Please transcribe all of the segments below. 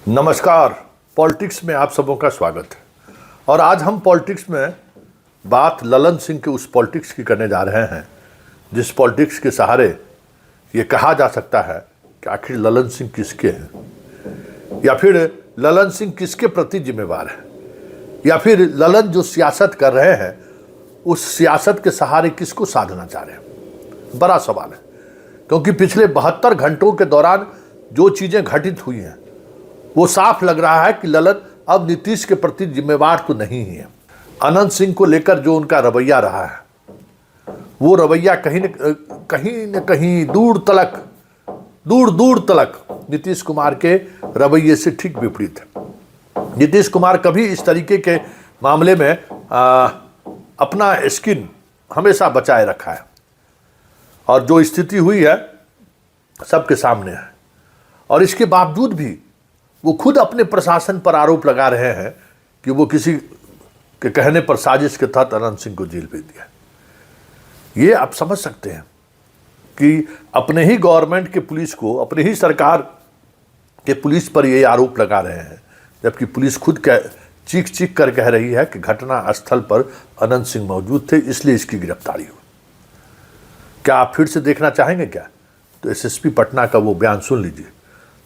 नमस्कार। पॉलिटिक्स में आप सबों का स्वागत है। और आज हम पॉलिटिक्स में बात ललन सिंह के उस पॉलिटिक्स की करने जा रहे हैं जिस पॉलिटिक्स के सहारे ये कहा जा सकता है कि आखिर ललन सिंह किसके हैं, या फिर ललन सिंह किसके प्रति जिम्मेवार है, या फिर ललन जो सियासत कर रहे हैं उस सियासत के सहारे किसको साधना चाह रहे हैं। बड़ा सवाल है, क्योंकि पिछले 72 घंटों के दौरान जो चीज़ें घटित हुई हैं वो साफ लग रहा है कि ललन अब नीतीश के प्रति जिम्मेवार तो नहीं ही है। अनंत सिंह को लेकर जो उनका रवैया रहा है वो रवैया कहीं न कहीं दूर दूर तलक नीतीश कुमार के रवैये से ठीक विपरीत है। नीतीश कुमार कभी इस तरीके के मामले में अपना स्किन हमेशा बचाए रखा है, और जो स्थिति हुई है सबके सामने है। और इसके बावजूद भी वो खुद अपने प्रशासन पर आरोप लगा रहे हैं कि वो किसी के कहने पर साजिश के तहत अनंत सिंह को जेल भेज दिया। ये आप समझ सकते हैं कि अपने ही गवर्नमेंट के पुलिस को, अपने ही सरकार के पुलिस पर ये आरोप लगा रहे हैं, जबकि पुलिस खुद चीख चीख कर कह रही है कि घटना स्थल पर अनंत सिंह मौजूद थे, इसलिए इसकी गिरफ्तारी हुई। क्या आप फिर से देखना चाहेंगे क्या? तो एसएसपी पटना का वो बयान सुन लीजिए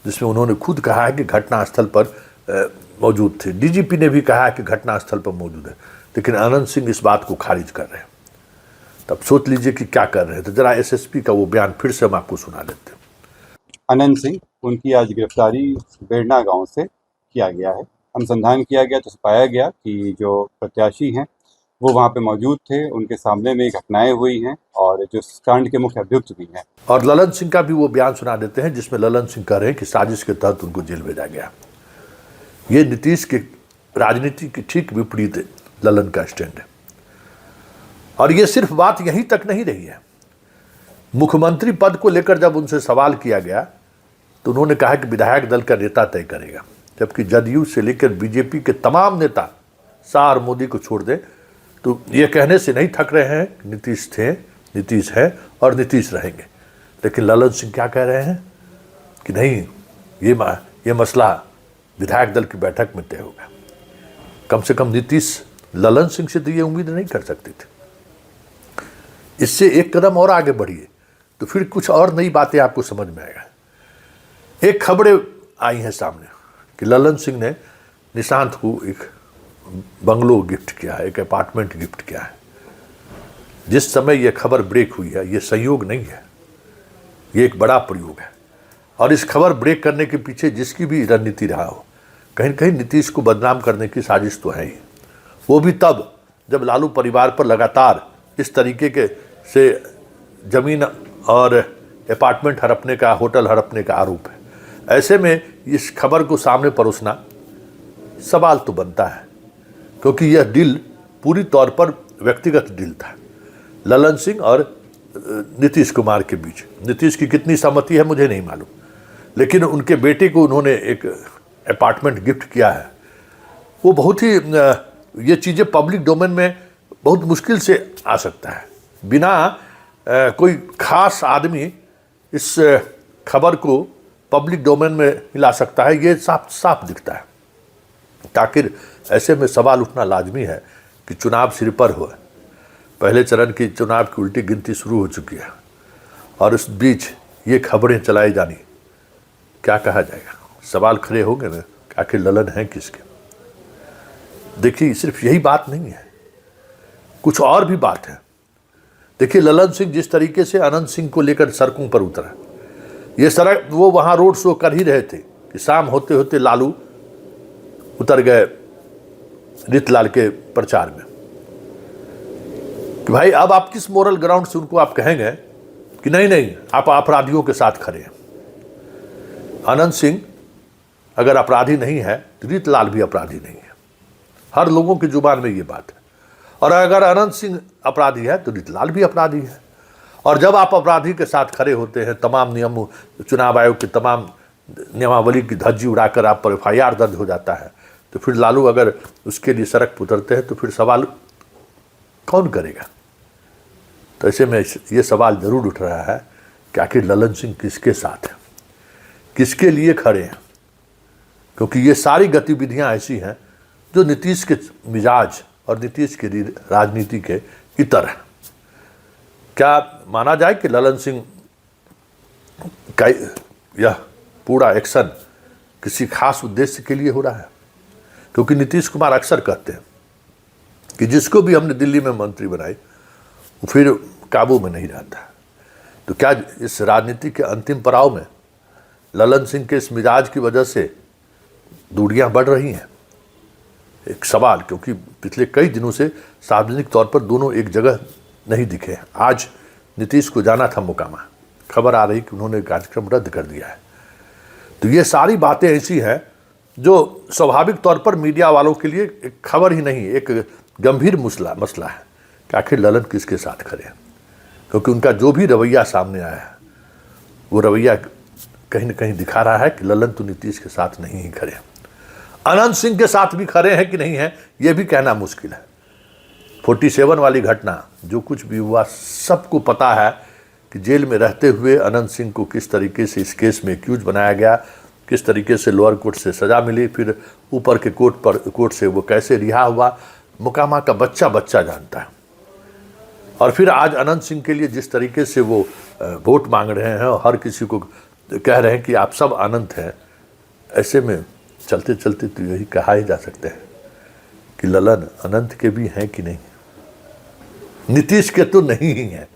जिसमें उन्होंने खुद कहा है कि घटनास्थल पर मौजूद थे। डीजीपी ने भी कहा है कि घटनास्थल पर मौजूद है, लेकिन अनंत सिंह इस बात को खारिज कर रहे हैं। तब सोच लीजिए कि क्या कर रहे हैं। तो जरा एसएसपी का वो बयान फिर से हम आपको सुना देते हैं। अनंत सिंह, उनकी आज गिरफ्तारी बेड़ना गांव से किया गया है। अनुसंधान किया गया तो पाया गया कि जो प्रत्याशी हैं वो वहां पे मौजूद थे, उनके सामने में घटनाएं हुई हैं और जो कांड के मुख्य अभियुक्त भी हैं। और ललन सिंह का भी वो बयान सुना देते हैं जिसमें ललन सिंह कह रहे हैं कि साजिश के तहत उनको जेल भेजा गया। ये नीतीश के राजनीति की ठीक विपरीत ललन का स्टैंड है। और ये सिर्फ बात यहीं तक नहीं रही है। मुख्यमंत्री पद को लेकर जब उनसे सवाल किया गया तो उन्होंने कहा कि विधायक दल का नेता तय करेगा, जबकि जदयू से लेकर बीजेपी के तमाम नेता शाह और मोदी को छोड़ दें तो ये कहने से नहीं थक रहे हैं कि नीतीश थे, नीतीश है और नीतीश रहेंगे। लेकिन ललन सिंह क्या कह रहे हैं कि नहीं, ये मसला विधायक दल की बैठक में तय होगा। कम से कम नीतीश ललन सिंह से तो ये उम्मीद नहीं कर सकते थे। इससे एक कदम और आगे बढ़िए तो फिर कुछ और नई बातें आपको समझ में आएगा। एक खबरें आई हैं सामने कि ललन सिंह ने निशांत को एक बंगलो गिफ्ट किया है, एक अपार्टमेंट गिफ्ट किया है। जिस समय यह खबर ब्रेक हुई है, ये संयोग नहीं है, ये एक बड़ा प्रयोग है। और इस खबर ब्रेक करने के पीछे जिसकी भी रणनीति रहा हो, कहीं न कहीं नीतीश को बदनाम करने की साजिश तो है ही। वो भी तब जब लालू परिवार पर लगातार इस तरीके के से जमीन और अपार्टमेंट हड़पने का, होटल हड़पने का आरोप है। ऐसे में इस खबर को सामने परोसना सवाल तो बनता है, क्योंकि यह डील पूरी तौर पर व्यक्तिगत डील था ललन सिंह और नीतीश कुमार के बीच। नीतीश की कितनी सहमति है मुझे नहीं मालूम, लेकिन उनके बेटे को उन्होंने एक अपार्टमेंट गिफ्ट किया है। वो बहुत ही ये चीज़ें पब्लिक डोमेन में बहुत मुश्किल से आ सकता है। बिना कोई खास आदमी इस खबर को पब्लिक डोमेन में ला सकता है, ये साफ साफ दिखता है। ताकि ऐसे में सवाल उठना लाजमी है कि चुनाव सिर पर हो। पहले चरण की चुनाव की उल्टी गिनती शुरू हो चुकी है और इस बीच ये खबरें चलाई जानी, क्या कहा जाएगा? सवाल खड़े होंगे ना कि आखिर ललन है किसके। देखिए, सिर्फ यही बात नहीं है, कुछ और भी बात है। देखिए, ललन सिंह जिस तरीके से अनंत सिंह को लेकर सड़कों पर उतरा, ये सड़क वो वहाँ रोड शो कर ही रहे थे कि शाम होते होते लालू उतर गए रीतलाल के प्रचार में कि भाई अब आप किस मोरल ग्राउंड से उनको आप कहेंगे कि नहीं आप अपराधियों के साथ खड़े हैं। अनंत सिंह अगर अपराधी नहीं है तो रीतलाल भी अपराधी नहीं है। हर लोगों की जुबान में ये बात है। और अगर अनंत सिंह अपराधी है तो रीतलाल भी अपराधी है। और जब आप अपराधी के साथ खड़े होते हैं, तमाम नियमों, चुनाव आयोग के तमाम नियमावली की धज्जी उड़ाकर आप पर FIR दर्ज हो जाता है, तो फिर लालू अगर उसके लिए सड़क पर उतरते हैं तो फिर सवाल कौन करेगा? तो ऐसे में ये सवाल जरूर उठ रहा है कि आखिर ललन सिंह किसके साथ है, किसके लिए खड़े हैं। क्योंकि ये सारी गतिविधियां ऐसी हैं जो नीतीश के मिजाज और नीतीश की राजनीति के इतर हैं। क्या माना जाए कि ललन सिंह का यह पूरा एक्शन किसी खास उद्देश्य के लिए हो रहा है? क्योंकि नीतीश कुमार अक्सर कहते हैं कि जिसको भी हमने दिल्ली में मंत्री बनाई वो फिर काबू में नहीं रहता। तो क्या इस राजनीति के अंतिम पड़ाव में ललन सिंह के इस मिजाज की वजह से दूरियां बढ़ रही हैं? एक सवाल, क्योंकि पिछले कई दिनों से सार्वजनिक तौर पर दोनों एक जगह नहीं दिखे। आज नीतीश को जाना था मोकामा, खबर आ रही कि उन्होंने कार्यक्रम रद्द कर दिया है। तो ये सारी बातें ऐसी हैं जो स्वाभाविक तौर पर मीडिया वालों के लिए एक खबर ही नहीं, एक गंभीर मसला है कि आखिर ललन किसके साथ खड़े हैं। क्योंकि उनका जो भी रवैया सामने आया है वो रवैया कहीं ना कहीं दिखा रहा है कि ललन तो नीतीश के साथ नहीं ही खड़े हैं। अनंत सिंह के साथ भी खड़े हैं कि नहीं है ये भी कहना मुश्किल है। 47 वाली घटना, जो कुछ भी हुआ, सबको पता है कि जेल में रहते हुए अनंत सिंह को किस तरीके से इस केस में एक्यूज बनाया गया, किस तरीके से लोअर कोर्ट से सज़ा मिली, फिर ऊपर के कोर्ट से वो कैसे रिहा हुआ, मोकामा का बच्चा जानता है। और फिर आज अनंत सिंह के लिए जिस तरीके से वो वोट मांग रहे हैं और हर किसी को कह रहे हैं कि आप सब अनंत हैं, ऐसे में चलते चलते तो यही कहा ही जा सकता है कि ललन अनंत के भी हैं कि नहीं, नीतीश के तो नहीं ही हैं।